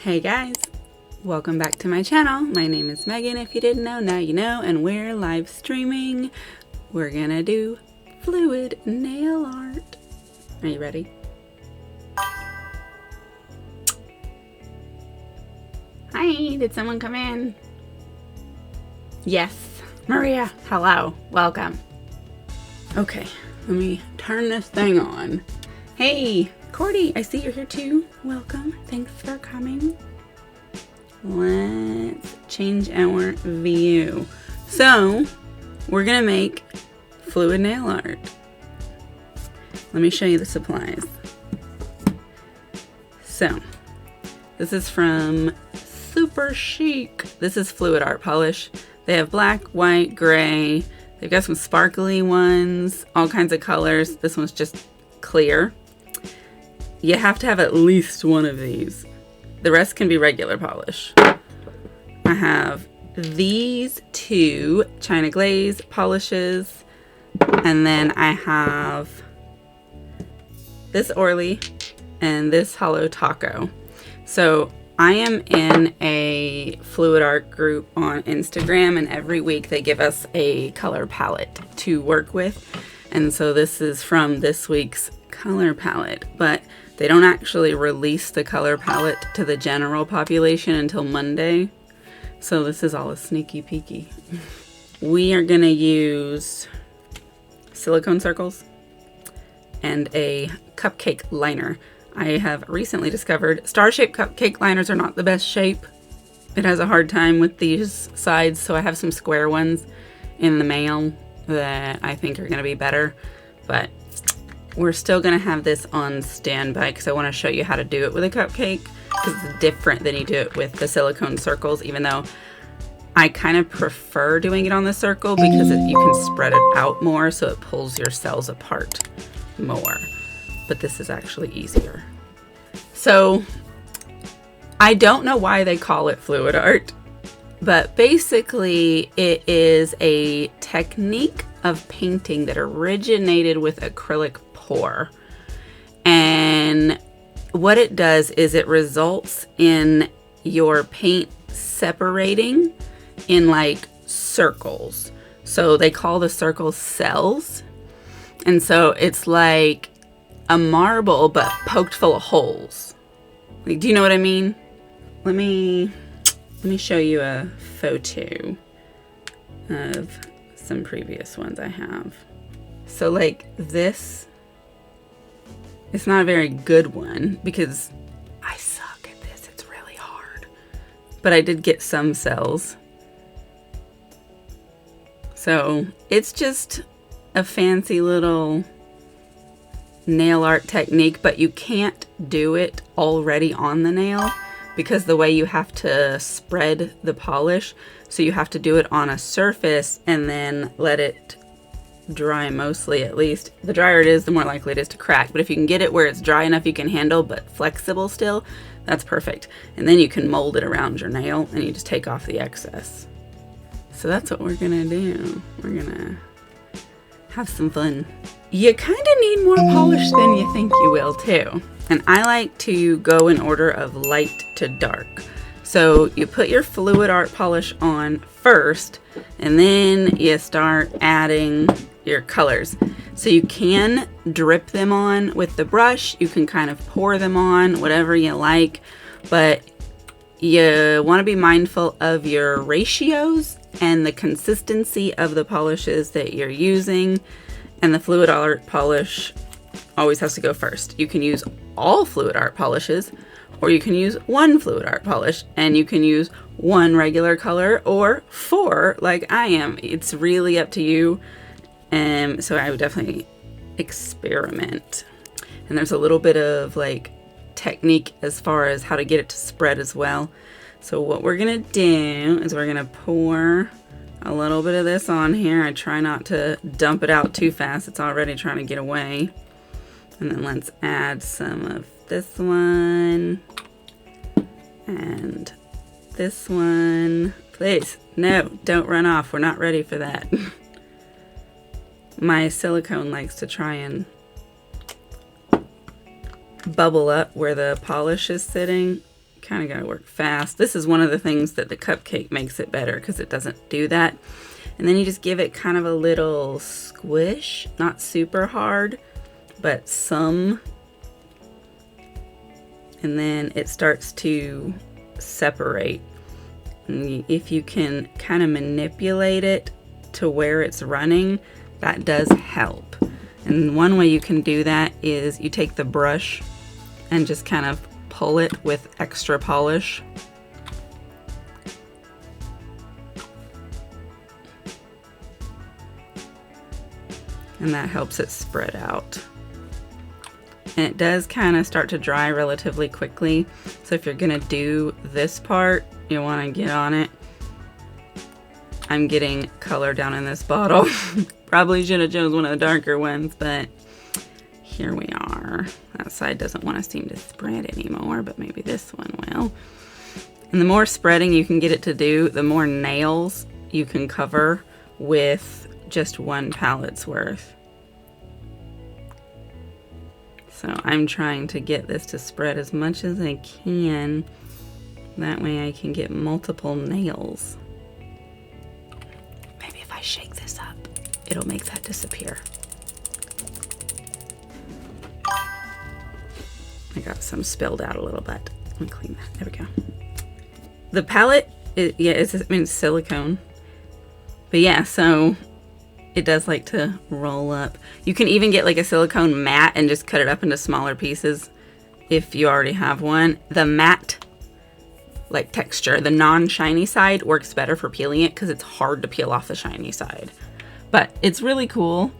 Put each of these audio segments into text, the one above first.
Hey guys, welcome back to my channel. My name is Megan. If you didn't know, now you know, and we're live streaming. We're gonna do fluid nail art. Are you ready? Hi, did someone come in? Yes, Maria, hello, welcome. Okay, let me turn this thing on. Hey, Cordy, I see you're here too. Welcome, thanks for coming. Let's change our view. So, we're gonna make fluid nail art. Let me show you the supplies. So, this is from Super Chic. This is fluid art polish. They have black, white, gray. They've got some sparkly ones, all kinds of colors. This one's just clear. You have to have at least one of these. The rest can be regular polish. I have these two China Glaze polishes, and then I have this Orly and this Hollow Taco. So I am in a fluid art group on Instagram, and every week they give us a color palette to work with. And so this is from this week's color palette, but they don't actually release the color palette to the general population until Monday. So this is all a sneaky peeky. We are gonna use silicone circles and a cupcake liner. I have recently discovered star-shaped cupcake liners are not the best shape. It has a hard time with these sides, so I have some square ones in the mail that I think are gonna be better, but we're still gonna have this on standby because I wanna show you how to do it with a cupcake, because it's different than you do it with the silicone circles, even though I kind of prefer doing it on the circle because you can spread it out more so it pulls your cells apart more. But this is actually easier. So I don't know why they call it fluid art, but basically it is a technique of painting that originated with acrylic pour. And what it does is it results in your paint separating in like circles. So they call the circles cells. And so it's like a marble but poked full of holes. Like, do you know what I mean? Let me show you a photo of some previous ones I have. So like this, it's not a very good one because I suck at this. It's really hard. But I did get some cells. So it's just a fancy little nail art technique, but you can't do it already on the nail because the way you have to spread the polish, so you have to do it on a surface and then let it dry, mostly at least. The drier it is, the more likely it is to crack, but if you can get it where it's dry enough you can handle but flexible still, that's perfect. And then you can mold it around your nail and you just take off the excess. So that's what we're gonna do. We're gonna have some fun. You kind of need more polish than you think you will too. And I like to go in order of light to dark. So you put your fluid art polish on first, and then you start adding your colors. So you can drip them on with the brush. You can kind of pour them on, whatever you like, but you want to be mindful of your ratios and the consistency of the polishes that you're using. And the fluid art polish always has to go first. You can use all fluid art polishes, or you can use one fluid art polish, and you can use one regular color or 4 like I am. It's really up to you. So I would definitely experiment. And there's a little bit of like technique as far as how to get it to spread as well. So what we're gonna do is we're gonna pour a little bit of this on here. I try not to dump it out too fast. It's already trying to get away. And then let's add some of this one and this one. Please, no, don't run off. We're not ready for that. My silicone likes to try and bubble up where the polish is sitting kind of got to work fast. This is one of the things that the cupcake makes it better because it doesn't do that. And then you just give it kind of a little squish, not super hard, but some. And then it starts to separate. And if you can kind of manipulate it to where it's running, that does help. And one way you can do that is you take the brush and just kind of pull it with extra polish. And that helps it spread out. And it does kind of start to dry relatively quickly. So if you're gonna do this part, you wanna get on it. I'm getting color down in this bottle. Probably should have chosen one of the darker ones, but here we are. That side doesn't want to seem to spread anymore, but maybe this one will. And the more spreading you can get it to do, the more nails you can cover with just one palette's worth. So I'm trying to get this to spread as much as I can. That way I can get multiple nails. Maybe if I shake this up, it'll make that disappear. I got some spilled out a little bit. Let me clean that. There we go. The palette, it's silicone. But yeah, so it does like to roll up. You can even get like a silicone mat and just cut it up into smaller pieces if you already have one. The matte like texture, the non-shiny side works better for peeling it because it's hard to peel off the shiny side. But it's really cool.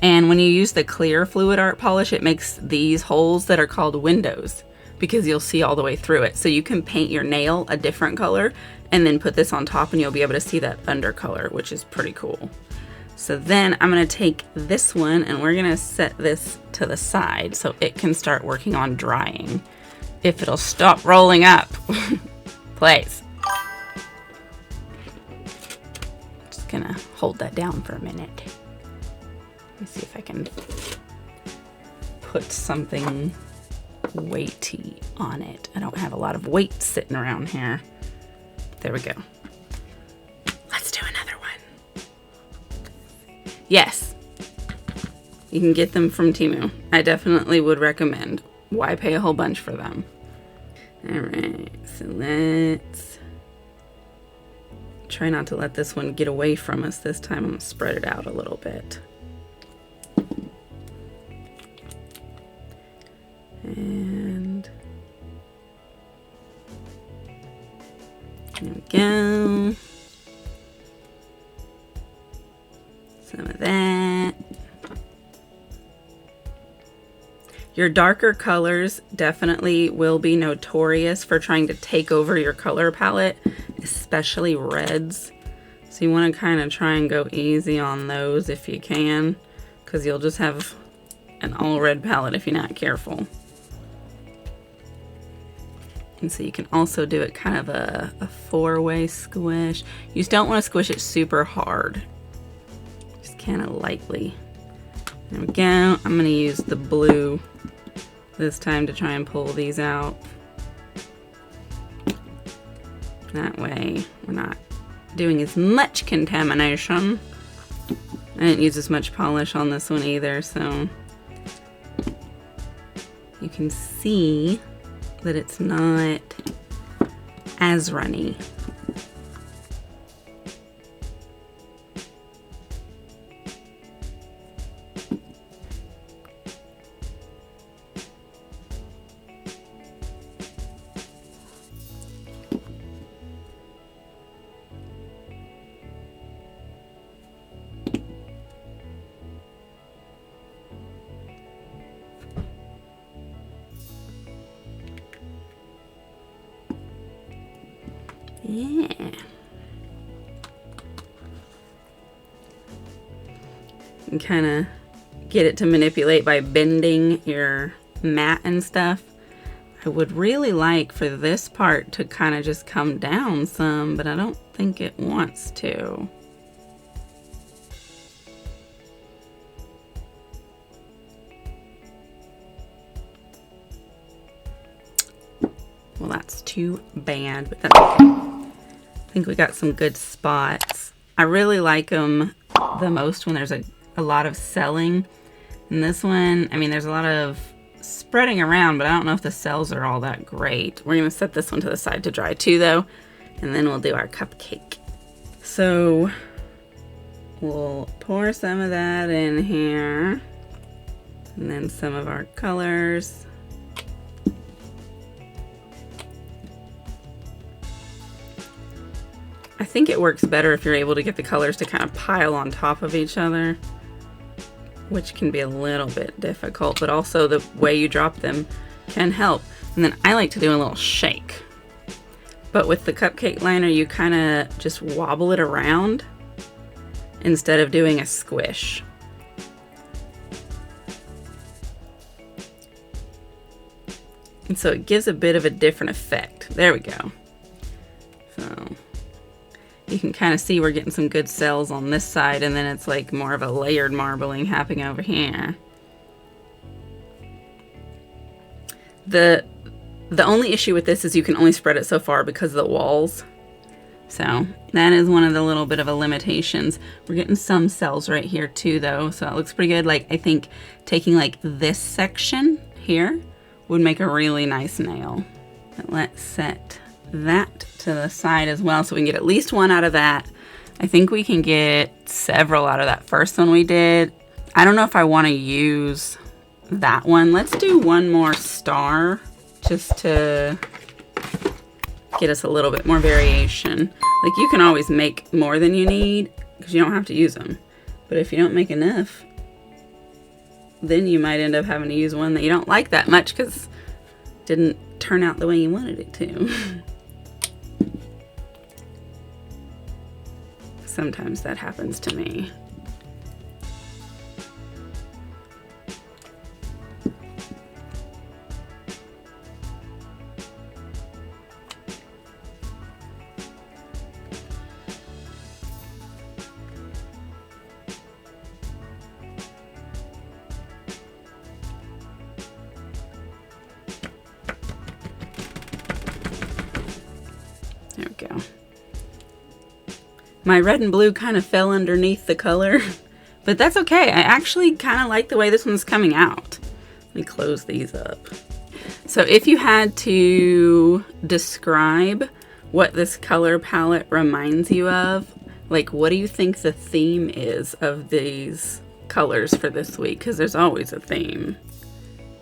And when you use the clear fluid art polish, it makes these holes that are called windows because you'll see all the way through it. So you can paint your nail a different color and then put this on top and you'll be able to see that undercolor, which is pretty cool. So then I'm gonna take this one and we're gonna set this to the side so it can start working on drying. If it'll stop rolling up, please. Just gonna hold that down for a minute. Let me see if I can put something weighty on it. I don't have a lot of weight sitting around here. There we go. Let's do another one. Yes, you can get them from Temu. I definitely would recommend. Why pay a whole bunch for them? All right, so let's try not to let this one get away from us this time. I'm gonna spread it out a little bit. And there we go. Some of that. Your darker colors definitely will be notorious for trying to take over your color palette, especially reds. So you want to kind of try and go easy on those if you can, because you'll just have an all red palette if you're not careful. And so you can also do it kind of a four-way squish. You just don't want to squish it super hard. Just kind of lightly. There we go. I'm going to use the blue this time to try and pull these out. That way we're not doing as much contamination. I didn't use as much polish on this one either, so you can see that it's not as runny. Yeah. And kind of get it to manipulate by bending your mat and stuff. I would really like for this part to kind of just come down some, but I don't think it wants to. Well, that's too bad, but that's okay. I think we got some good spots. I really like them the most when there's a lot of selling. And this one, I mean, there's a lot of spreading around, but I don't know if the cells are all that great. We're gonna set this one to the side to dry too though, and then we'll do our cupcake. So we'll pour some of that in here, and then some of our colors. I think it works better if you're able to get the colors to kind of pile on top of each other, which can be a little bit difficult, but also the way you drop them can help. And then I like to do a little shake. But with the cupcake liner, you kind of just wobble it around instead of doing a squish. And so it gives a bit of a different effect. There we go. So you can kind of see we're getting some good cells on this side, and then it's like more of a layered marbling happening over here. The only issue with this is you can only spread it so far because of the walls. So that is one of the little bit of a limitations. We're getting some cells right here too though, so it looks pretty good. Like I think taking like this section here would make a really nice nail. But let's set that to the side as well so we can get at least one out of that. I think we can get several out of that first one we did. I don't know if I want to use that one. Let's do one more star just to get us a little bit more variation. Like you can always make more than you need because you don't have to use them. But if you don't make enough, then you might end up having to use one that you don't like that much because it didn't turn out the way you wanted it to. Sometimes that happens to me. There we go. My red and blue kind of fell underneath the color, but that's okay. I actually kind of like the way this one's coming out. Let me close these up. So if you had to describe what this color palette reminds you of, like what do you think the theme is of these colors for this week? Because there's always a theme.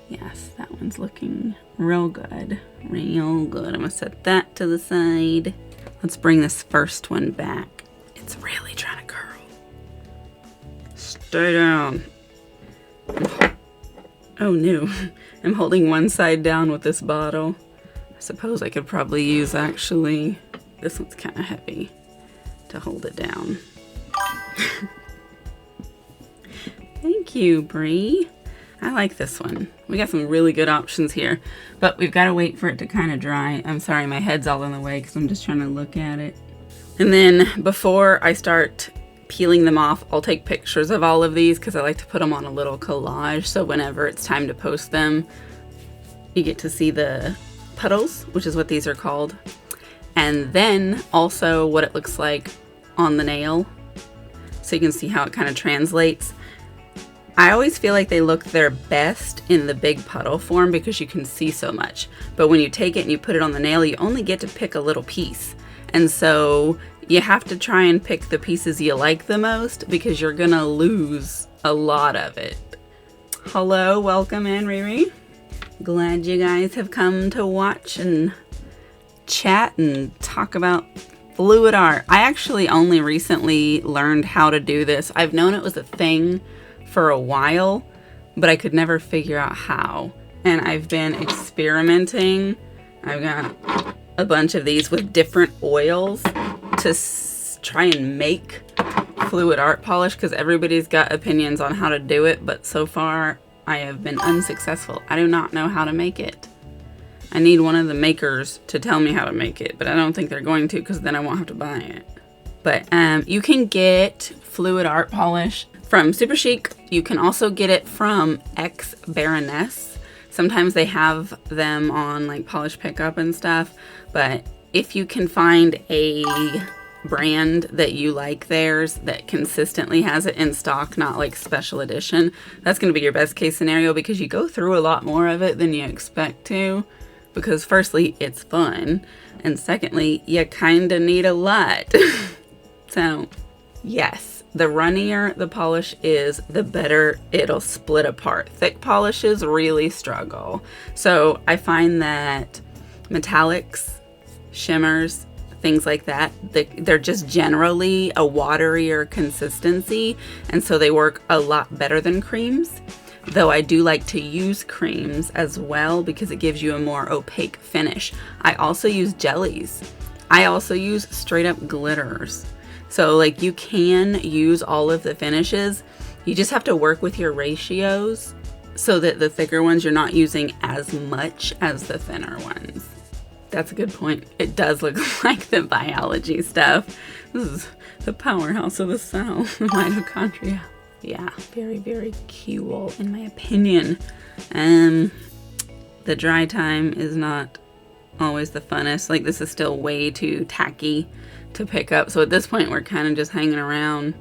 Yes, that one's looking real good. Real good. I'm gonna set that to the side. Let's bring this first one back. It's really trying to curl. Stay down. Oh no, I'm holding one side down with this bottle. I suppose I could probably use actually, this one's kind of heavy to hold it down. Thank you, Bree. I like this one. We got some really good options here, but we've got to wait for it to kind of dry. I'm sorry, my head's all in the way because I'm just trying to look at it. And then before I start peeling them off, I'll take pictures of all of these because I like to put them on a little collage. So whenever it's time to post them, you get to see the puddles, which is what these are called. And then also what it looks like on the nail. So you can see how it kind of translates. I always feel like they look their best in the big puddle form because you can see so much. But when you take it and you put it on the nail, you only get to pick a little piece. And so you have to try and pick the pieces you like the most because you're gonna lose a lot of it. Hello, welcome in, Riri. Glad you guys have come to watch and chat and talk about fluid art. I actually only recently learned how to do this. I've known it was a thing for a while, but I could never figure out how. And I've been experimenting. I've got a bunch of these with different oils to try and make fluid art polish because everybody's got opinions on how to do it, but so far I have been unsuccessful. I do not know how to make it. I need one of the makers to tell me how to make it, but I don't think they're going to because then I won't have to buy it. But you can get fluid art polish from Super Chic. You can also get it from X Baroness. Sometimes they have them on like Polish Pickup and stuff, but if you can find a brand that you like theirs that consistently has it in stock, not like special edition, that's going to be your best case scenario, because you go through a lot more of it than you expect to, because firstly, it's fun, and secondly, you kind of need a lot. So yes, the runnier the polish is, the better it'll split apart. Thick polishes really struggle. So I find that metallics, shimmers, things like that, they're just generally a waterier consistency, and so they work a lot better than creams. Though I do like to use creams as well, because it gives you a more opaque finish. I also use jellies. I also use straight up glitters. So like, you can use all of the finishes. You just have to work with your ratios so that the thicker ones, you're not using as much as the thinner ones. That's a good point. It does look like the biology stuff. This is the powerhouse of the cell, the mitochondria. Yeah, very, very cool in my opinion. The dry time is not always the funnest. Like, this is still way too tacky to pick up. So at this point, we're kind of just hanging around,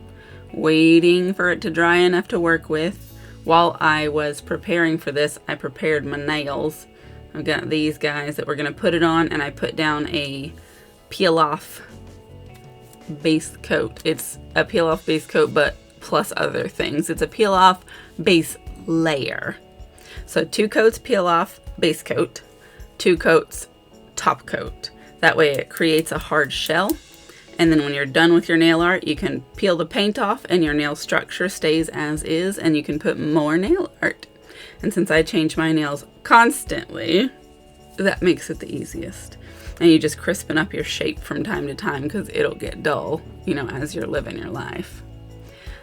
waiting for it to dry enough to work with. While I was preparing for this, I prepared my nails. I've got these guys that we're going to put it on, and I put down a peel-off base coat. It's a peel-off base coat, but plus other things. It's a peel-off base layer. So 2 coats peel-off base coat, 2 coats top coat. That way it creates a hard shell. And then when you're done with your nail art, you can peel the paint off and your nail structure stays as is, and you can put more nail art. And since I change my nails constantly, that makes it the easiest. And you just crispen up your shape from time to time, because it'll get dull, you know, as you're living your life.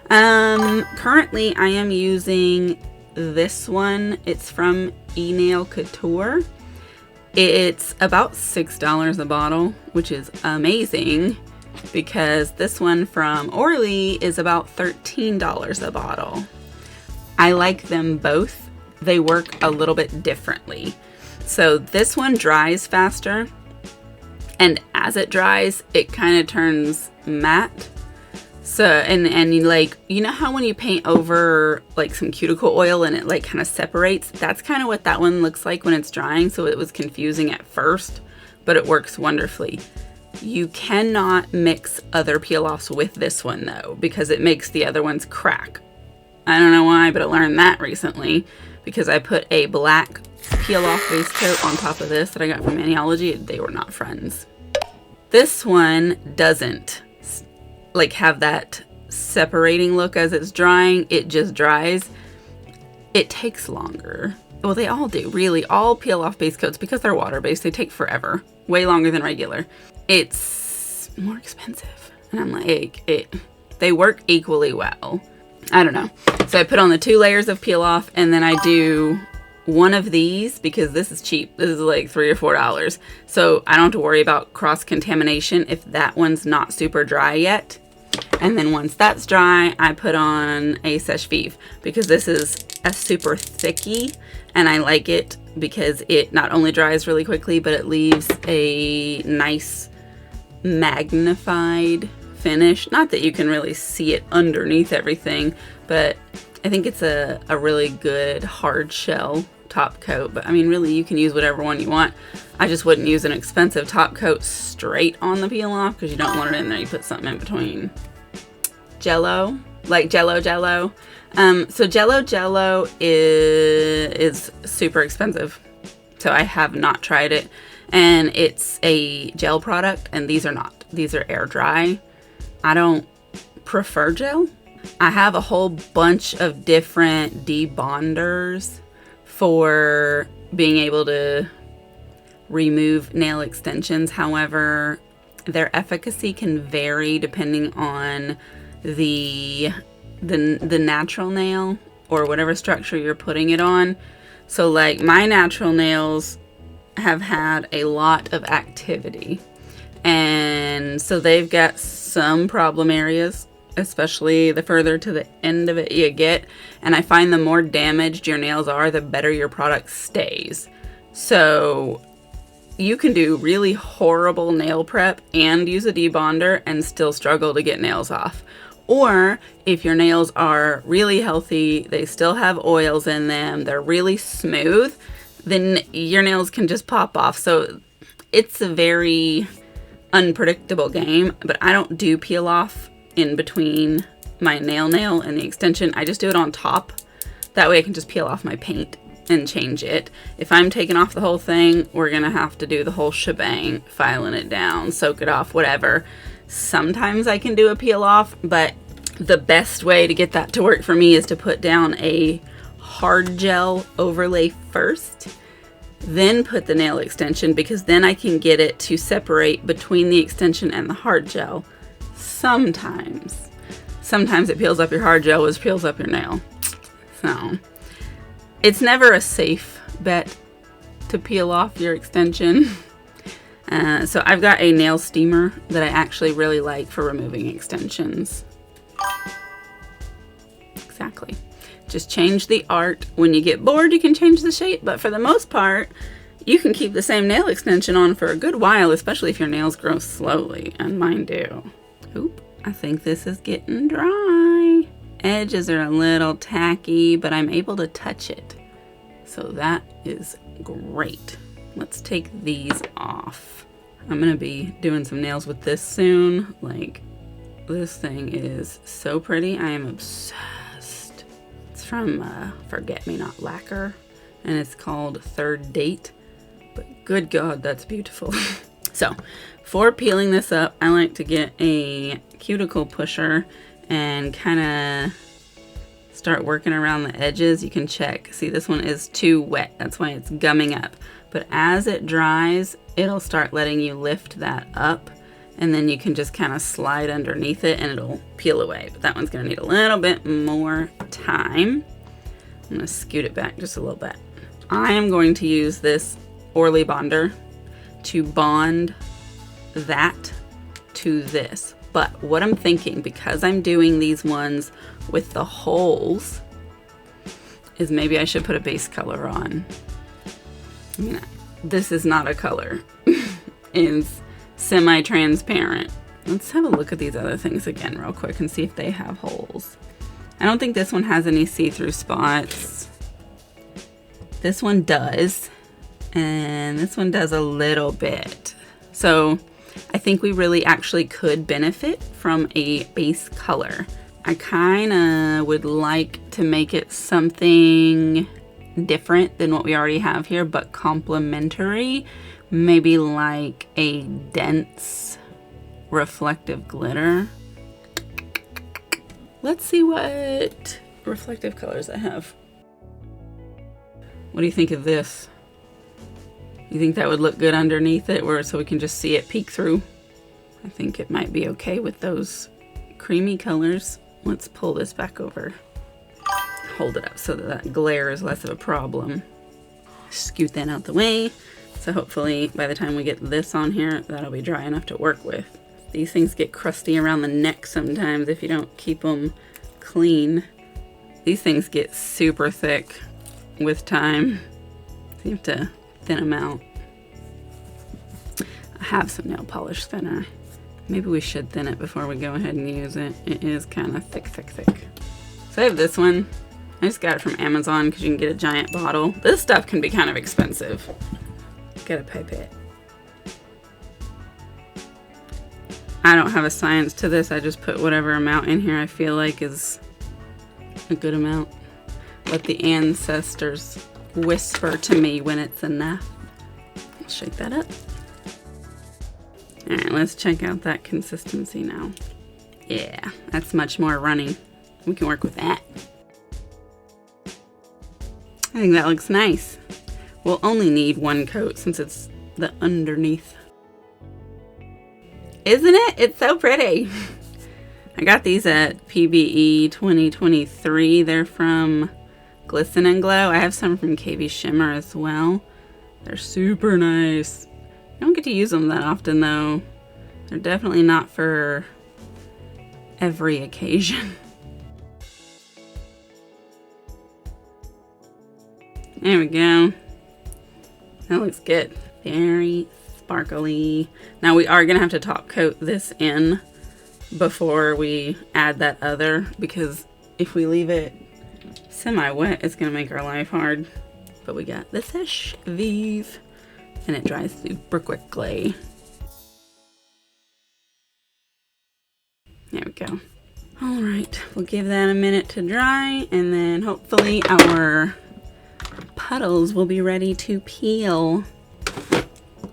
Currently I am using this one. It's from ENail Couture. It's about $6 a bottle, which is amazing, because this one from Orly is about $13 a bottle. I like them both. They work a little bit differently. So this one dries faster, and as it dries, it kind of turns matte. So, and you, like, you know how when you paint over like some cuticle oil and it like kind of separates? That's kind of what that one looks like when it's drying. So it was confusing at first, but it works wonderfully. You cannot mix other peel-offs with this one though, because it makes the other ones crack. I don't know why, but I learned that recently, because I put a black peel-off base coat on top of this that I got from Maniology. They were not friends. This one doesn't like have that separating look as it's drying. It just dries. It takes longer. Well, they all do, really. All peel-off base coats, because they're water-based, they take forever. Way longer than regular. It's more expensive. And I'm like, they work equally well. I don't know. So I put on the 2 layers of peel-off, and then I do one of these, because this is cheap. This is like $3 or $4. So I don't have to worry about cross-contamination if that one's not super dry yet. And then once that's dry, I put on a sèche-vive, because this is a super thicky, and I like it because it not only dries really quickly, but it leaves a nice magnified finish. Not that you can really see it underneath everything, but I think it's a really good hard shell top coat. But I mean, really, you can use whatever one you want. I just wouldn't use an expensive top coat straight on the peel off, because you don't want it in there. You put something in between. Jello, like Jello. So Jello is super expensive. So I have not tried it, and it's a gel product, and these are not. These are air dry. I don't prefer gel. I have a whole bunch of different debonders for being able to remove nail extensions. However, their efficacy can vary depending on the natural nail or whatever structure you're putting it on. So like my natural nails have had a lot of activity, and so they've got some problem areas especially the further to the end of it you get. And I find the more damaged your nails are, the better your product stays. So you can do really horrible nail prep and use a debonder and still struggle to get nails off. Or if your nails are really healthy, they still have oils in them, they're really smooth, then your nails can just pop off. So it's a very unpredictable game, but I don't do peel off in between my nail and the extension. I just do it on top. That way I can just peel off my paint and change it. If I'm taking off the whole thing, we're gonna have to do the whole shebang, filing it down, soak it off, whatever. Sometimes I can do a peel off, but the best way to get that to work for me is to put down a hard gel overlay first, then put the nail extension, because then I can get it to separate between the extension and the hard gel. Sometimes it peels up your hard gel, which peels up your nail. So it's never a safe bet to peel off your extension. So I've got a nail steamer that I actually really like for removing extensions. Exactly. Just change the art. When you get bored, you can change the shape, but for the most part, you can keep the same nail extension on for a good while, especially if your nails grow slowly, and mine do. Oop, I think this is getting dry. Edges are a little tacky, but I'm able to touch it. So that is great. Let's take these off. I'm gonna be doing some nails with this soon. Like, this thing is so pretty. I am obsessed. It's from Forget Me Not Lacquer, and it's called Third Date. But good God, that's beautiful. So, for peeling this up, I like to get a cuticle pusher and kind of start working around the edges. You can check. See, this one is too wet. That's why it's gumming up. But as it dries, it'll start letting you lift that up, and then you can just kind of slide underneath it and it'll peel away. But that one's gonna need a little bit more time. I'm gonna scoot it back just a little bit. I am going to use this Orly bonder to bond that to this. But what I'm thinking, because I'm doing these ones with the holes, is maybe I should put a base color on. I mean, this is not a color. It's semi-transparent. Let's have a look at these other things again real quick and see if they have holes. I don't think this one has any see-through spots. This one does, and this one does a little bit. So I think we really actually could benefit from a base color. I kind of would like to make it something different than what we already have here, but complementary. Maybe like a dense reflective glitter. Let's see what reflective colors I have. What do you think of this? You think that would look good underneath it, or so we can just see it peek through? I think it might be okay with those creamy colors. Let's pull this back over. Hold it up so that glare is less of a problem. Scoot that out the way. So hopefully by the time we get this on here, that'll be dry enough to work with. These things get crusty around the neck sometimes if you don't keep them clean. These things get super thick with time. So you have to thin them out. I have some nail polish thinner. Maybe we should thin it before we go ahead and use it. It is kind of thick. So I have this one. I just got it from Amazon because you can get a giant bottle. This stuff can be kind of expensive. Get a pipette. I don't have a science to this. I just put whatever amount in here I feel like is a good amount. Let the ancestors whisper to me when it's enough. I'll shake that up. Alright, let's check out that consistency now. Yeah, that's much more runny. We can work with that. I think that looks nice. We'll only need one coat since it's the underneath. Isn't it? It's so pretty. I got these at PBE 2023. They're from Glisten and Glow. I have some from KB Shimmer as well. They're super nice. I don't get to use them that often though. They're definitely not for every occasion. There we go. That looks good. Very sparkly. Now we are going to have to top coat this in before we add that other, because if we leave it semi-wet, it's going to make our life hard. But we got the Seche Vive, and it dries super quickly. There we go. All right, we'll give that a minute to dry, and then hopefully our puddles will be ready to peel.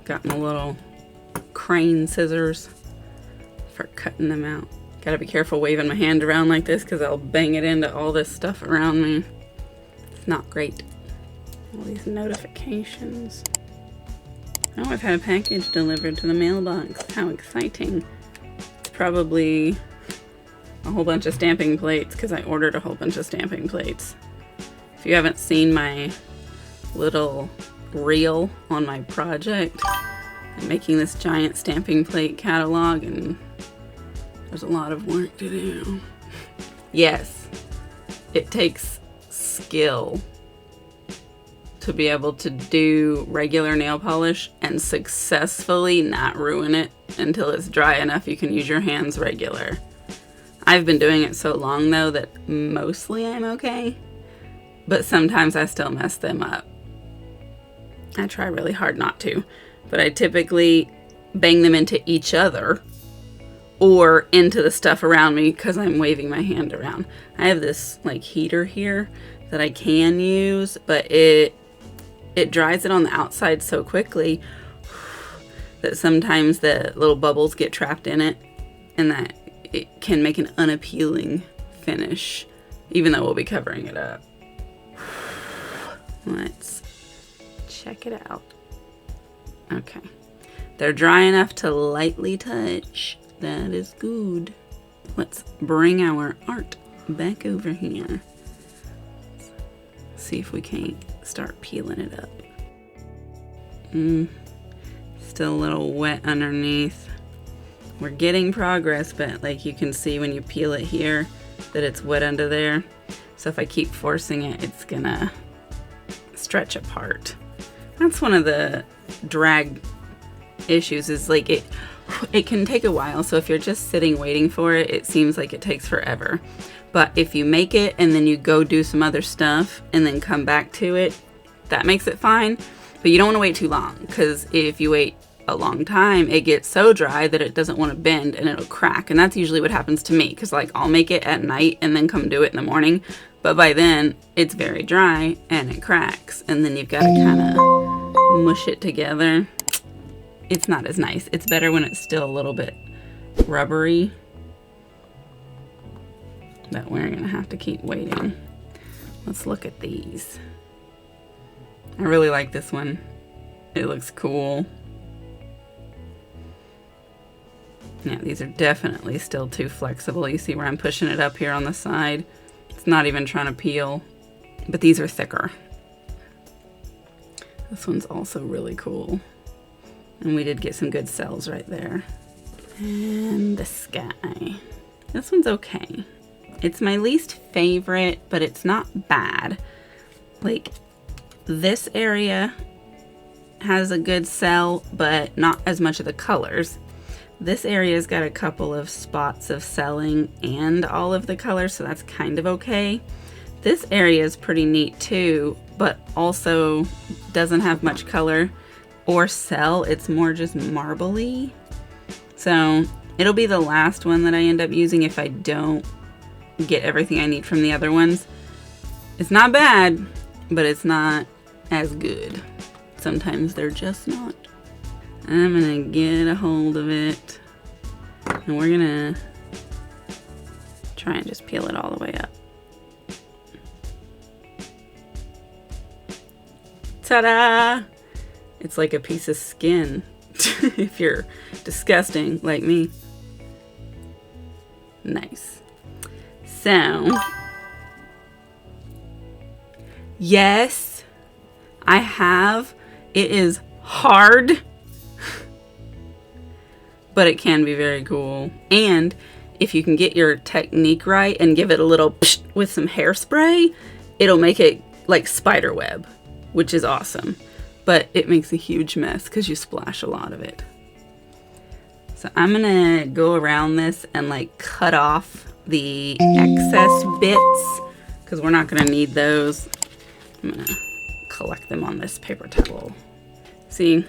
Got my little crane scissors for cutting them out. Gotta be careful waving my hand around like this because I'll bang it into all this stuff around me. It's not great. All these notifications. Oh, I've had a package delivered to the mailbox. How exciting. It's probably a whole bunch of stamping plates because I ordered a whole bunch of stamping plates. If you haven't seen my little reel on my project, I'm making this giant stamping plate catalog and there's a lot of work to do. Yes, it takes skill to be able to do regular nail polish and successfully not ruin it until it's dry enough you can use your hands regular. I've been doing it so long though that mostly I'm okay, but sometimes I still mess them up. I try really hard not to, but I typically bang them into each other or into the stuff around me because I'm waving my hand around. I have this like heater here that I can use, but it dries it on the outside so quickly that sometimes the little bubbles get trapped in it and that it can make an unappealing finish, even though we'll be covering it up. Let's check it out. Okay. They're dry enough to lightly touch. That is good. Let's bring our art back over here. See if we can't start peeling it up. Still a little wet underneath. We're getting progress, but like you can see when you peel it here that it's wet under there. So if I keep forcing it, it's gonna stretch apart. That's one of the drag issues, is like it can take a while. So if you're just sitting waiting for it, it seems like it takes forever. But if you make it and then you go do some other stuff and then come back to it, that makes it fine. But you don't want to wait too long, because if you wait a long time, it gets so dry that it doesn't want to bend and it'll crack. And that's usually what happens to me, because like I'll make it at night and then come do it in the morning. But by then it's very dry and it cracks, and then you've got to kind of mush it together. It's not as nice. It's better when it's still a little bit rubbery. But we're gonna have to keep waiting. Let's look at these. I really like this one. It looks cool. Yeah, these are definitely still too flexible. You see where I'm pushing it up here on the side? It's not even trying to peel, but these are thicker. This one's also really cool. And we did get some good cells right there. And the sky. This one's okay. It's my least favorite, but it's not bad. Like, this area has a good cell, but not as much of the colors. This area's got a couple of spots of selling and all of the colors, so that's kind of okay. This area is pretty neat too, but also doesn't have much color or cell. It's more just marbly. So it'll be the last one that I end up using if I don't get everything I need from the other ones. It's not bad, but it's not as good. Sometimes they're just not. I'm gonna get a hold of it, and we're gonna try and just peel it all the way up. Ta-da! It's like a piece of skin if you're disgusting like me. Nice. So, yes, I have. It is hard, but it can be very cool. And if you can get your technique right and give it a little psh with some hairspray, it'll make it like spider web, which is awesome. But it makes a huge mess because you splash a lot of it. So I'm gonna go around this and like cut off the excess bits because we're not gonna need those. I'm gonna collect them on this paper towel. See,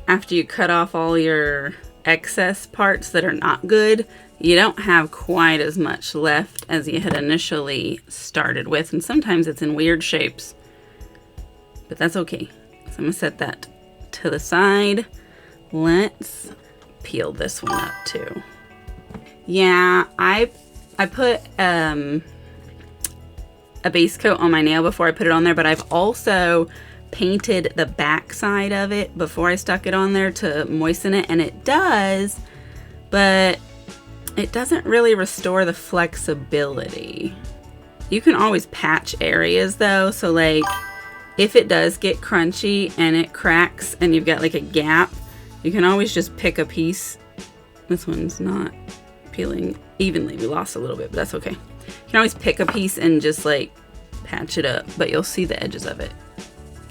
after you cut off all your excess parts that are not good, you don't have quite as much left as you had initially started with, and sometimes it's in weird shapes, but that's okay. So I'm gonna set that to the side. Let's peel this one up too. Yeah, I put a base coat on my nail before I put it on there, but I've also painted the back side of it before I stuck it on there to moisten it, and it does, but it doesn't really restore the flexibility. You can always patch areas though, so like if it does get crunchy and it cracks and you've got like a gap, you can always just pick a piece. This one's not peeling evenly. We lost a little bit, but that's okay. You can always pick a piece and just like patch it up, but you'll see the edges of it.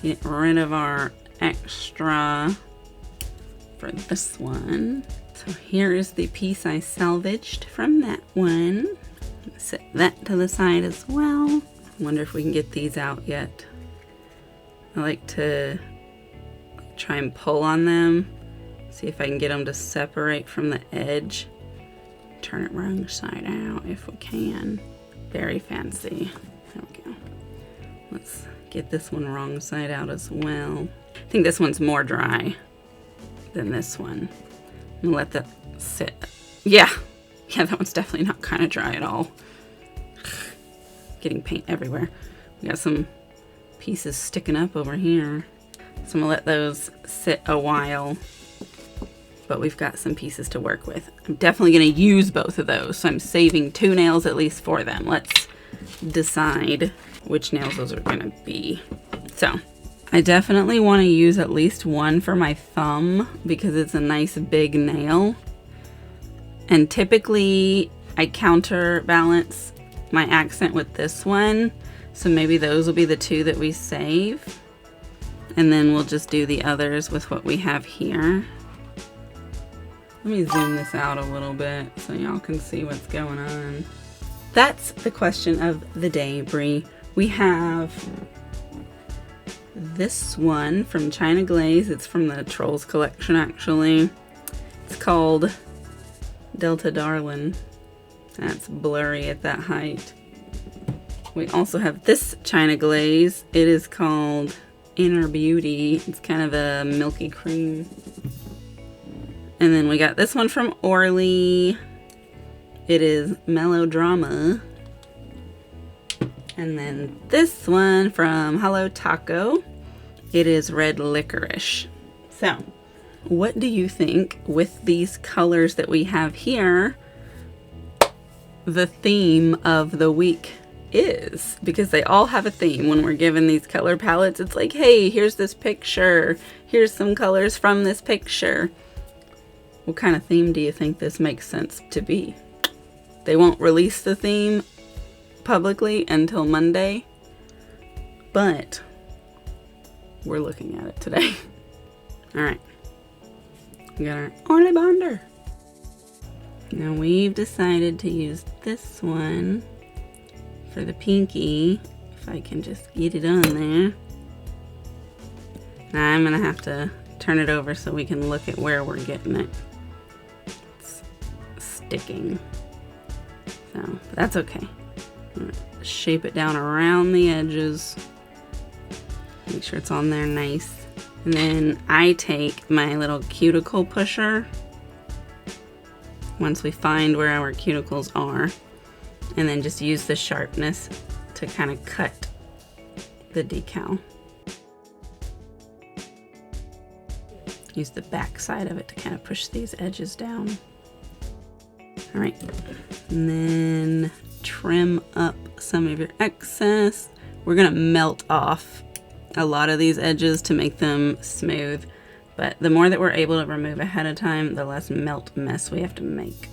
Get rid of our extra for this one. So here is the piece I salvaged from that one. Set that to the side as well. Wonder if we can get these out yet. I like to try and pull on them. See if I can get them to separate from the edge. Turn it wrong side out if we can. Very fancy. There we go. Let's get this one wrong side out as well. I think this one's more dry than this one. I'm gonna let that sit. Yeah, that one's definitely not kind of dry at all. Getting paint everywhere. We got some pieces sticking up over here. So I'm gonna let those sit a while, but we've got some pieces to work with. I'm definitely gonna use both of those, so I'm saving 2 nails at least for them. Let's decide which nails those are gonna be. So I definitely want to use at least one for my thumb because it's a nice big nail, and typically I counterbalance my accent with this one, so maybe those will be the 2 that we save, and then we'll just do the others with what we have here. Let me zoom this out a little bit so y'all can see what's going on. That's the question of the day, Bree. We have this one from China Glaze. It's from the Trolls collection, actually. It's called Delta Darlin. That's blurry at that height. We also have this China Glaze. It is called Inner Beauty. It's kind of a milky cream. And then we got this one from Orly. It is Melodrama. And then this one from Hello Taco. It is Red Licorice. So, what do you think with these colors that we have here, the theme of the week is? Because they all have a theme when we're given these color palettes. It's like, hey, here's this picture. Here's some colors from this picture. What kind of theme do you think this makes sense to be? They won't release the theme publicly until Monday, but we're looking at it today. All right, we got our Orly Bonder. Now we've decided to use this one for the pinky, if I can just get it on there. Now I'm gonna have to turn it over so we can look at where we're getting it. It's sticking, so but that's okay. I'm gonna shape it down around the edges. Make sure it's on there nice. And then I take my little cuticle pusher once we find where our cuticles are, and then just use the sharpness to kind of cut the decal. Use the back side of it to kind of push these edges down. All right, and then trim up some of your excess. We're gonna melt off a lot of these edges to make them smooth, but the more that we're able to remove ahead of time, the less melt mess we have to make.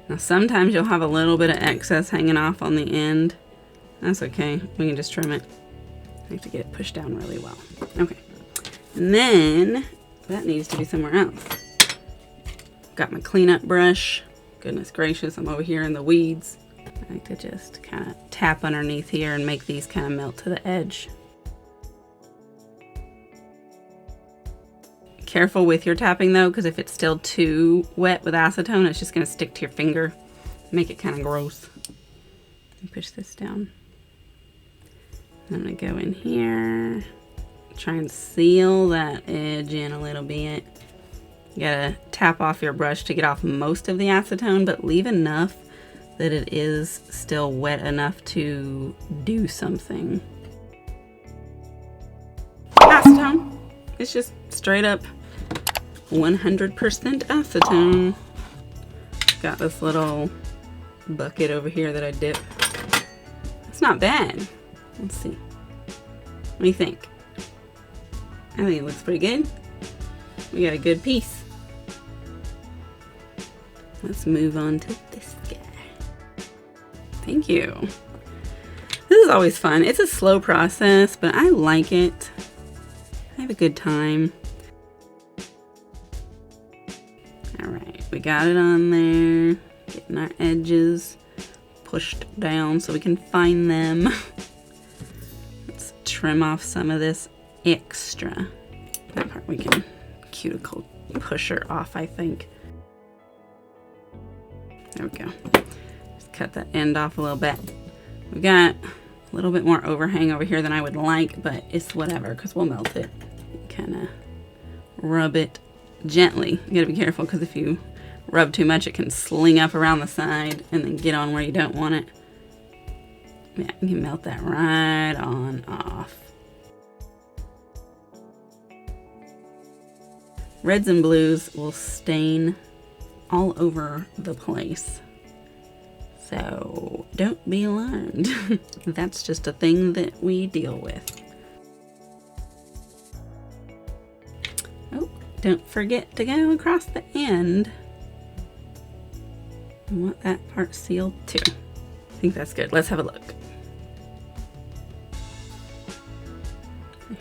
Now sometimes you'll have a little bit of excess hanging off on the end. That's okay, we can just trim it. I have to get it pushed down really well. Okay, and then that needs to be somewhere else. Got my cleanup brush. Goodness gracious, I'm over here in the weeds. I like to just kind of tap underneath here and make these kind of melt to the edge. Careful with your tapping though, because if it's still too wet with acetone, it's just going to stick to your finger. Make it kind of gross. Push this down. I'm going to go in here. Try and seal that edge in a little bit. You gotta tap off your brush to get off most of the acetone, but leave enough that it is still wet enough to do something. Acetone. It's just straight up 100% acetone. Got this little bucket over here that I dip. It's not bad. Let's see. What do you think? I think it looks pretty good. We got a good piece. Let's move on to this guy. Thank you. This is always fun. It's a slow process, but I like it. I have a good time. All right, we got it on there. Getting our edges pushed down so we can find them. Let's trim off some of this extra. That part we can cuticle pusher off, I think. There we go. Just cut that end off a little bit. We've got a little bit more overhang over here than I would like, but it's whatever because we'll melt it. Kind of rub it gently. You gotta be careful because if you rub too much, it can sling up around the side and then get on where you don't want it. Yeah, you can melt that right on off. Reds and blues will stain all over the place. So don't be alarmed. That's just a thing that we deal with. Oh, don't forget to go across the end. I want that part sealed too. I think that's good. Let's have a look.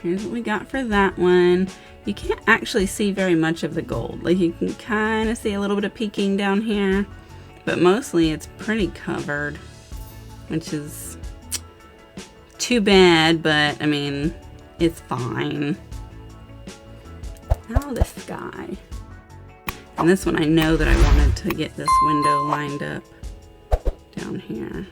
Here's what we got for that one. You can't actually see very much of the gold. Like you can kind of see a little bit of peeking down here, but mostly it's pretty covered, which is too bad, but I mean, it's fine. Now this guy. And this one I know that I wanted to get this window lined up down here.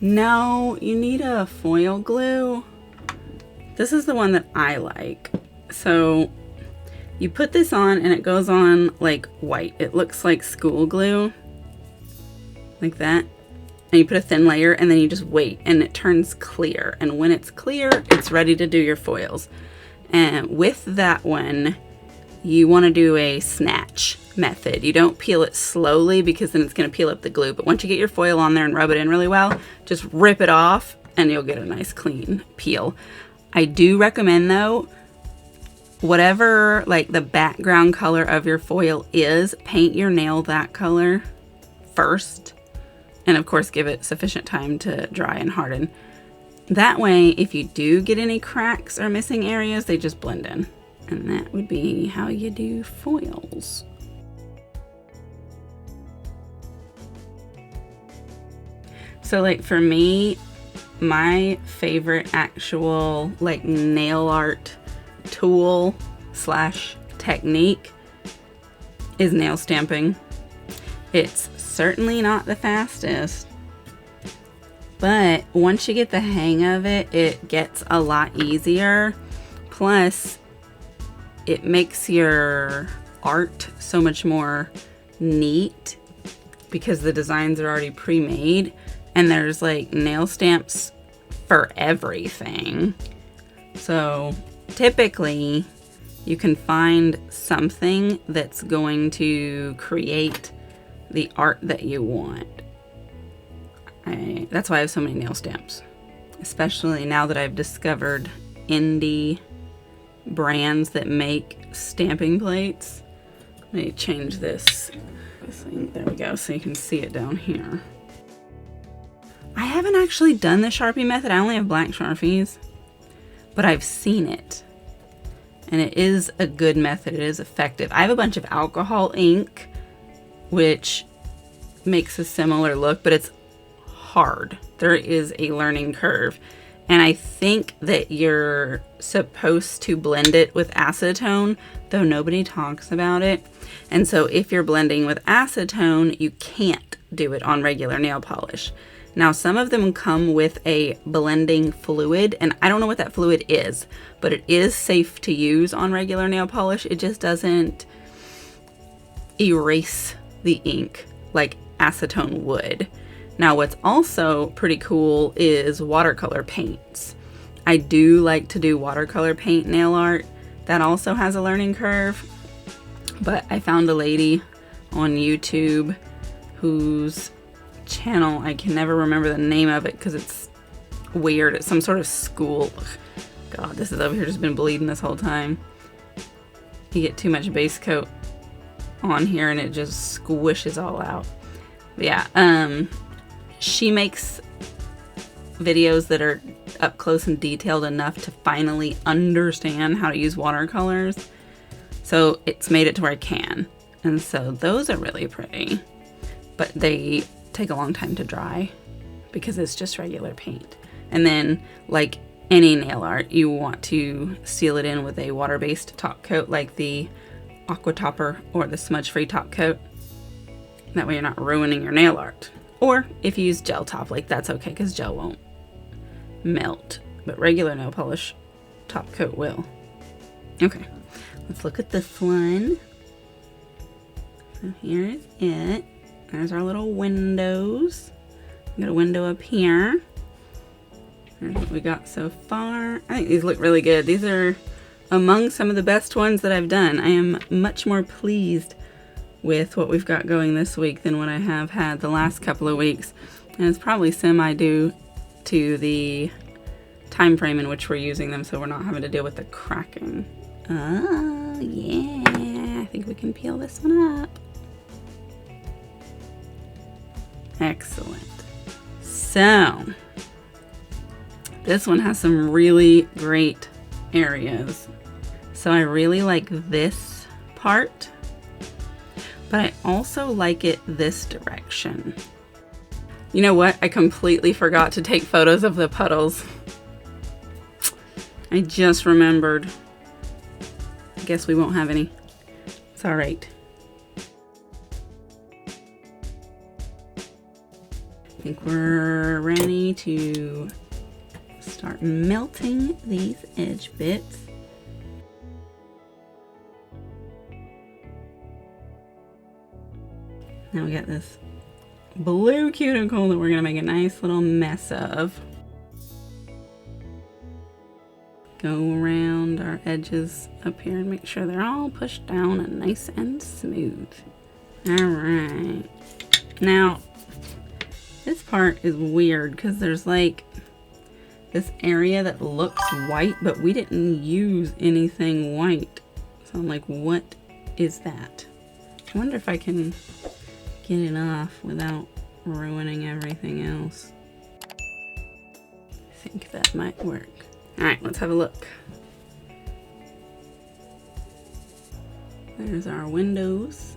No, you need a foil glue. This is the one that I like. So you put this on and it goes on like white. It looks like school glue, like that. And you put a thin layer and then you just wait and it turns clear. And when it's clear, it's ready to do your foils. And with that one, you want to do a snatch method. You don't peel it slowly because then it's going to peel up the glue. But once you get your foil on there and rub it in really well, just rip it off and you'll get a nice clean peel. I do recommend though, whatever like the background color of your foil is, paint your nail that color first. And of course, give it sufficient time to dry and harden. That way, if you do get any cracks or missing areas, they just blend in. And that would be how you do foils. So like for me, my favorite actual like nail art tool / technique is nail stamping. It's certainly not the fastest, but once you get the hang of it, it gets a lot easier. Plus, it makes your art so much more neat because the designs are already pre-made and there's like nail stamps for everything. So typically you can find something that's going to create the art that you want. That's why I have so many nail stamps, especially now that I've discovered indie brands that make stamping plates. Let me change this. There we go, so you can see it down here. I haven't actually done the Sharpie method. I only have black Sharpies, but I've seen it. And it is a good method. It is effective. I have a bunch of alcohol ink, which makes a similar look, but it's hard. There is a learning curve. And I think that you're supposed to blend it with acetone, though nobody talks about it. And so if you're blending with acetone, you can't do it on regular nail polish. Now, some of them come with a blending fluid, and I don't know what that fluid is, but it is safe to use on regular nail polish. It just doesn't erase the ink like acetone would. Now, what's also pretty cool is watercolor paints. I do like to do watercolor paint nail art. That also has a learning curve, but I found a lady on YouTube whose channel, I can never remember the name of it because it's weird. It's some sort of school. God, this is over here just been bleeding this whole time. You get too much base coat on here and it just squishes all out. But yeah, she makes videos that are up close and detailed enough to finally understand how to use watercolors. So it's made it to where I can. And so those are really pretty, but they take a long time to dry because it's just regular paint. And then, like any nail art, you want to seal it in with a water-based top coat like the Aqua Topper or the smudge-free top coat. That way you're not ruining your nail art. Or if you use gel top, like that's okay because gel won't melt, but regular nail polish top coat will. Okay, let's look at this one. So here is it. There's our little windows. We got a window up here. Here's what we got so far. I think these look really good. These are among some of the best ones that I've done. I am much more pleased with what we've got going this week than what I have had the last couple of weeks. And it's probably semi-due to the time frame in which we're using them, so we're not having to deal with the cracking. Oh, yeah. I think we can peel this one up. Excellent. So, this one has some really great areas. So I really like this part, but I also like it this direction. You know what? I completely forgot to take photos of the puddles. I just remembered. I guess we won't have any. It's all right. I think we're ready to start melting these edge bits. Now we got this blue cuticle that we're gonna make a nice little mess of. Go around our edges up here and make sure they're all pushed down and nice and smooth. All right. Now, this part is weird because there's like this area that looks white, but we didn't use anything white. So I'm like, what is that? I wonder if I can get it off without ruining everything else. I think that might work. All right, let's have a look. There's our windows.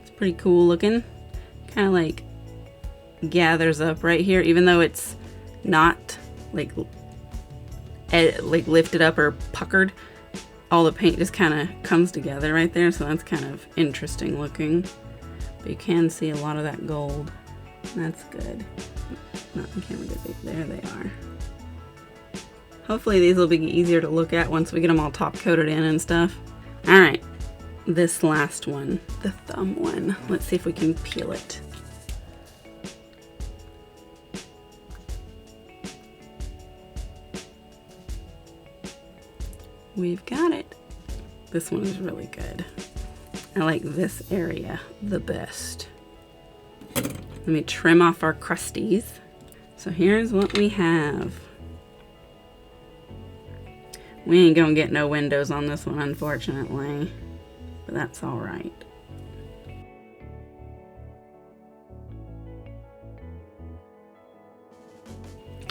It's pretty cool looking. Kind of like gathers up right here, even though it's not like lifted up or puckered. All the paint just kind of comes together right there, so that's kind of interesting looking. But you can see a lot of that gold. That's good. Not on camera, there they are. Hopefully these will be easier to look at once we get them all top coated in and stuff. All right, this last one, the thumb one. Let's see if we can peel it. We've got it. This one is really good. I like this area the best. Let me trim off our crusties. So here's what we have. We ain't gonna get no windows on this one, unfortunately, but that's all right.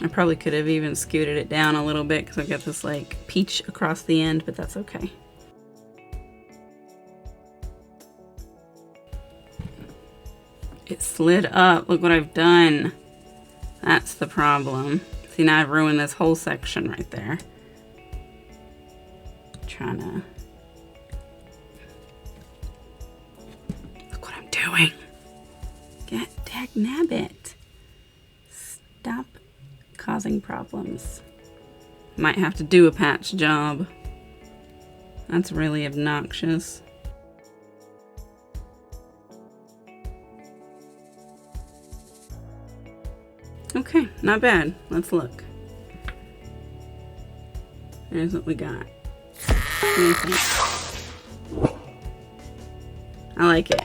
I probably could have even scooted it down a little bit because I've got this like peach across the end, but that's okay. It slid up. Look what I've done. That's the problem. See, now I've ruined this whole section right there. Trying to... Look what I'm doing. Get dagnabbit. Stop causing problems. Might have to do a patch job. That's really obnoxious. Okay, not bad. Let's look. Here's what we got. What do you think? I like it.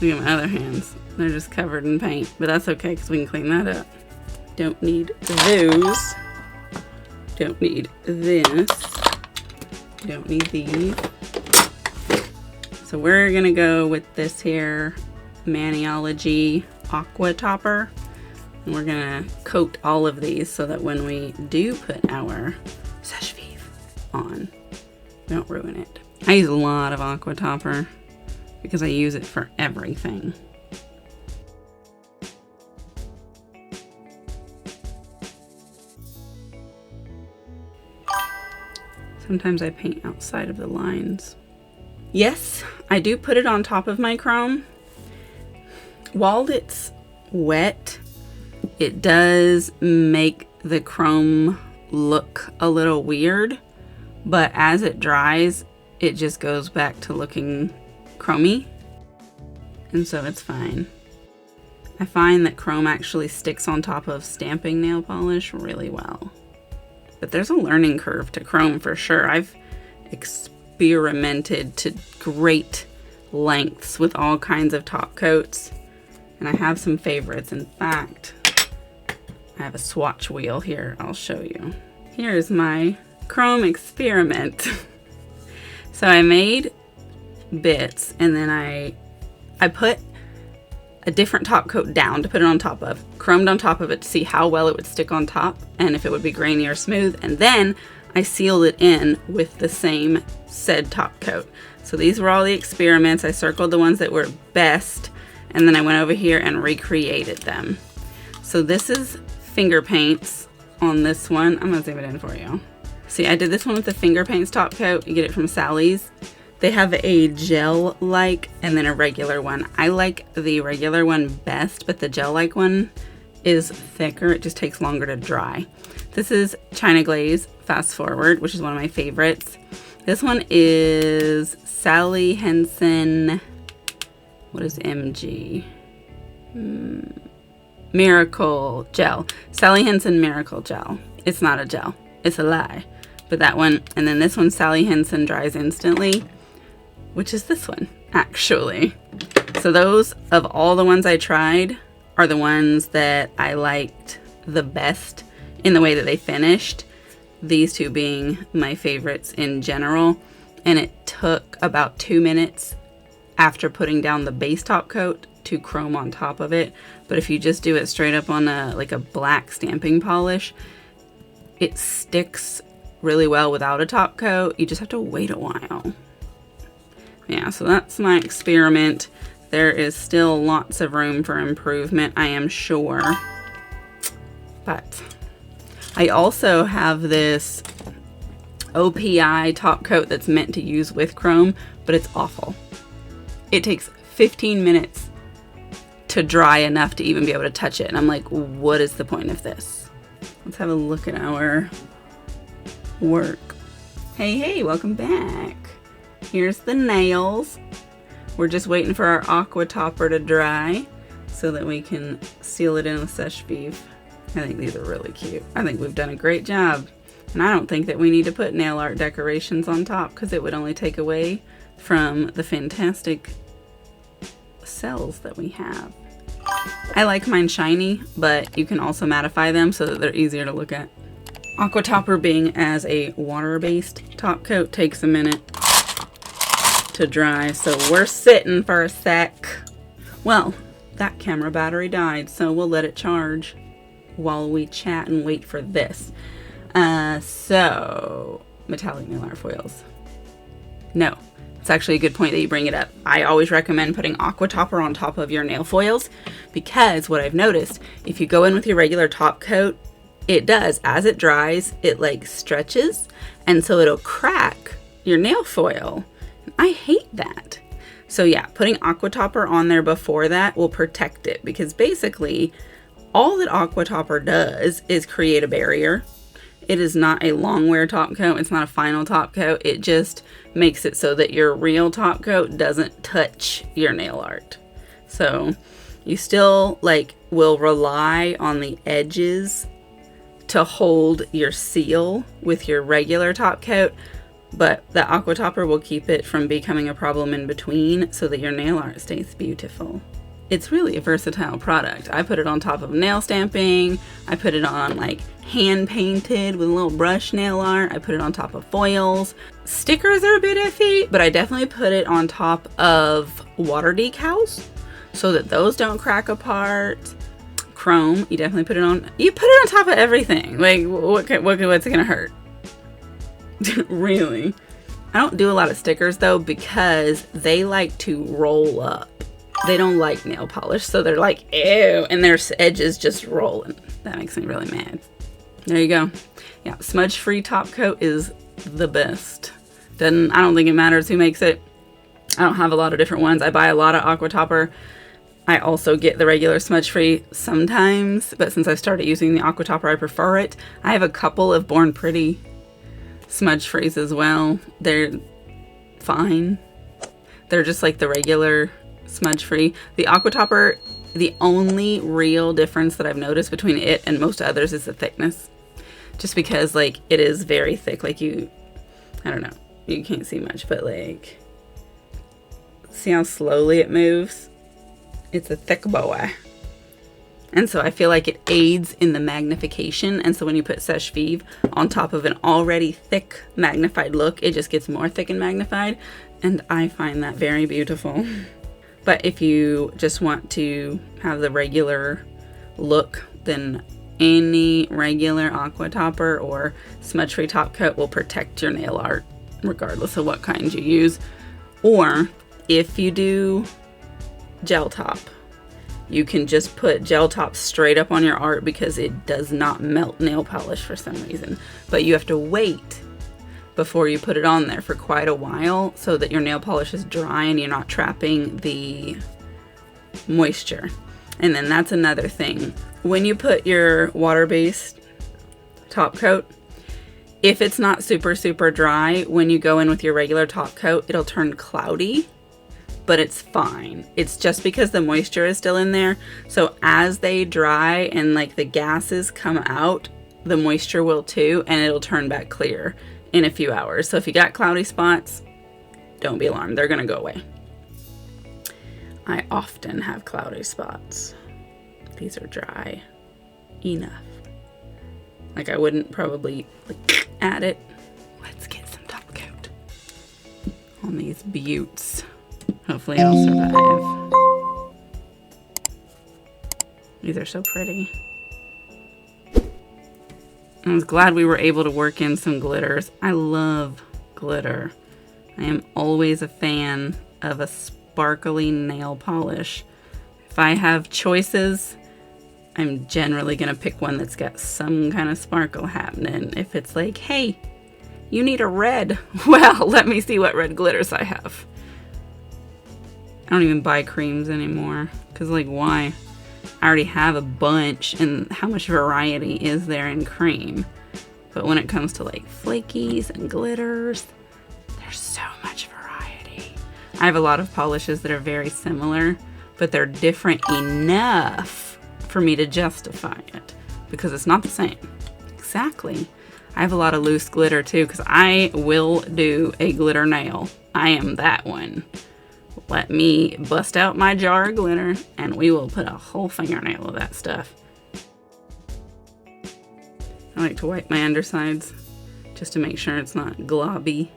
Look at my other hands. They're just covered in paint, but that's okay because we can clean that up. Don't need those. Don't need this. Don't need these. So we're gonna go with this here Maniology Aqua Topper. And we're gonna coat all of these so that when we do put our sèche-vive on, we don't ruin it. I use a lot of Aqua Topper because I use it for everything. Sometimes I paint outside of the lines. Yes, I do put it on top of my chrome. While it's wet, it does make the chrome look a little weird, but as it dries, it just goes back to looking chromey, and so it's fine. I find that chrome actually sticks on top of stamping nail polish really well. But there's a learning curve to chrome for sure. I've experimented to great lengths with all kinds of top coats, and I have some favorites. In fact, I have a swatch wheel here. I'll show you. Here's my chrome experiment. So I made bits, and then I put a different top coat down to put it on top of, chromed on top of it to see how well it would stick on top and if it would be grainy or smooth, and then I sealed it in with the same said top coat. So these were all the experiments. I circled the ones that were best, and then I went over here and recreated them. So this is finger paints on this one. I'm gonna zoom it in for you. See, I did this one with the finger paints top coat. You get it from Sally's. They have a gel-like and then a regular one. I like the regular one best, but the gel-like one is thicker. It just takes longer to dry. This is China Glaze Fast Forward, which is one of my favorites. This one is Sally Henson, what is MG? Miracle Gel. Sally Henson Miracle Gel. It's not a gel, it's a lie. But that one, and then this one, Sally Henson Dries Instantly, which is this one, actually. So those, of all the ones I tried, are the ones that I liked the best in the way that they finished. These two being my favorites in general. And it took about 2 minutes after putting down the base top coat to chrome on top of it. But if you just do it straight up on like a black stamping polish, it sticks really well without a top coat. You just have to wait a while. Yeah, so that's my experiment. There is still lots of room for improvement, I am sure. But I also have this OPI top coat that's meant to use with chrome, but it's awful. It takes 15 minutes to dry enough to even be able to touch it. And I'm like, what is the point of this? Let's have a look at our work. Hey, welcome back. Here's the nails. We're just waiting for our aqua topper to dry so that we can seal it in with sèche-vive. I think these are really cute. I think we've done a great job. And I don't think that we need to put nail art decorations on top because it would only take away from the fantastic cells that we have. I like mine shiny, but you can also mattify them so that they're easier to look at. Aqua Topper, being as a water-based top coat, takes a minute to dry, so we're sitting for a sec. Well, that camera battery died, so we'll let it charge while we chat and wait for this. So, metallic nail art foils. No, it's actually a good point that you bring it up. I always recommend putting Aqua Topper on top of your nail foils, because what I've noticed, if you go in with your regular top coat, it does, as it dries, it like stretches, and so it'll crack your nail foil. I hate that. So yeah, putting Aqua Topper on there before that will protect it, because basically all that Aqua Topper does is create a barrier. It is not a long wear top coat. It's not a final top coat. It just makes it so that your real top coat doesn't touch your nail art. So you still like will rely on the edges to hold your seal with your regular top coat, but the Aqua Topper will keep it from becoming a problem in between, so that your nail art stays beautiful. It's really a versatile product. I put it on top of nail stamping. I put it on like hand painted with a little brush nail art. I put it on top of foils. Stickers are a bit iffy, but I definitely put it on top of water decals so that those don't crack apart. Chrome, you definitely put it on. You put it on top of everything. Like, what's it gonna hurt? Really? I don't do a lot of stickers though, because they like to roll up. They don't like nail polish, so they're like, ew, and their edges just rolling. That makes me really mad. There you go. Yeah, smudge-free top coat is the best. I don't think it matters who makes it. I don't have a lot of different ones. I buy a lot of Aqua Topper. I also get the regular smudge-free sometimes, but since I started using the Aqua Topper, I prefer it. I have a couple of Born Pretty smudge-frees as well. They're fine. They're just like the regular smudge-free. The Aqua Topper, the only real difference that I've noticed between it and most others is the thickness. Just because like it is very thick. Like I don't know, you can't see much, but like, see how slowly it moves? It's a thick boy. And so I feel like it aids in the magnification. And so when you put Sèche Vive on top of an already thick magnified look, it just gets more thick and magnified. And I find that very beautiful. But if you just want to have the regular look, then any regular Aqua Topper or smudge-free top coat will protect your nail art, regardless of what kind you use. Or if you do gel top, you can just put gel top straight up on your art, because it does not melt nail polish for some reason. But you have to wait before you put it on there for quite a while, so that your nail polish is dry and you're not trapping the moisture. And then that's another thing. When you put your water-based top coat, if it's not super, super dry, when you go in with your regular top coat, it'll turn cloudy, but it's fine. It's just because the moisture is still in there. So as they dry and like the gases come out, the moisture will too, and it'll turn back clear in a few hours. So if you got cloudy spots, don't be alarmed. They're gonna go away. I often have cloudy spots. These are dry enough. Like I wouldn't probably like add it. Let's get some top coat on these buttes. Hopefully it'll survive. These are so pretty. I was glad we were able to work in some glitters. I love glitter. I am always a fan of a sparkly nail polish. If I have choices, I'm generally gonna pick one that's got some kind of sparkle happening. If it's like, hey, you need a red, well, let me see what red glitters I have. I don't even buy creams anymore, because like, why? I already have a bunch, and how much variety is there in cream? But when it comes to like flakies and glitters, there's so much variety. I have a lot of polishes that are very similar, but they're different enough for me to justify it, because it's not the same. Exactly. I have a lot of loose glitter too, because I will do a glitter nail. I am that one. Let me bust out my jar of glitter and we will put a whole fingernail of that stuff. I like to wipe my undersides just to make sure it's not globby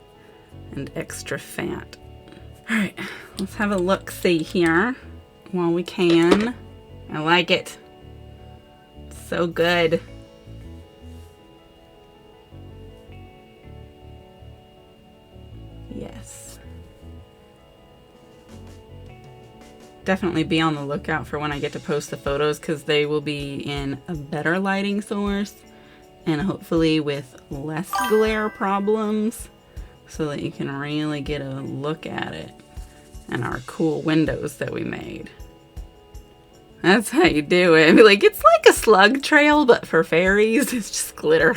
and extra fat. All right, let's have a look-see here while we can. I like it. It's so good. Yes. Definitely be on the lookout for when I get to post the photos, because they will be in a better lighting source and hopefully with less glare problems so that you can really get a look at it and our cool windows that we made. That's how you do it. I mean, like, it's like a slug trail, but for fairies. It's just glitter.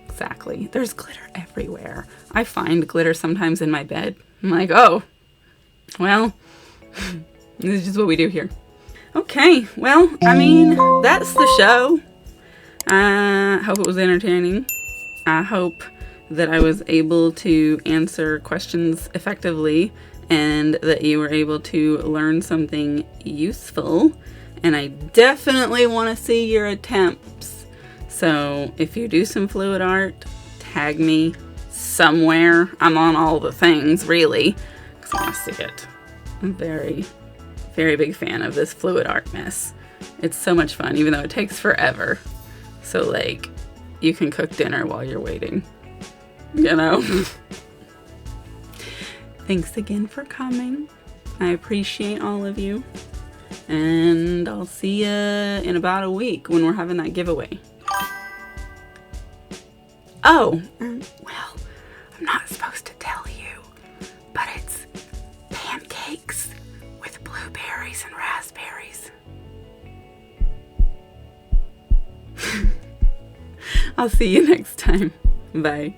Exactly. There's glitter everywhere. I find glitter sometimes in my bed. I'm like, oh, well, this is just what we do here. Okay, well, I mean, that's the show. I hope it was entertaining. I hope that I was able to answer questions effectively and that you were able to learn something useful. And I definitely want to see your attempts. So if you do some fluid art, tag me somewhere. I'm on all the things, really, because I want to see it. I'm very, very big fan of this fluid art mess. It's so much fun, even though it takes forever. So, like, you can cook dinner while you're waiting, you know? Thanks again for coming. I appreciate all of you. And I'll see you in about a week when we're having that giveaway. Oh, well, I'm not supposed to tell you, but it's pancakes with blueberries and raspberries. I'll see you next time. Bye.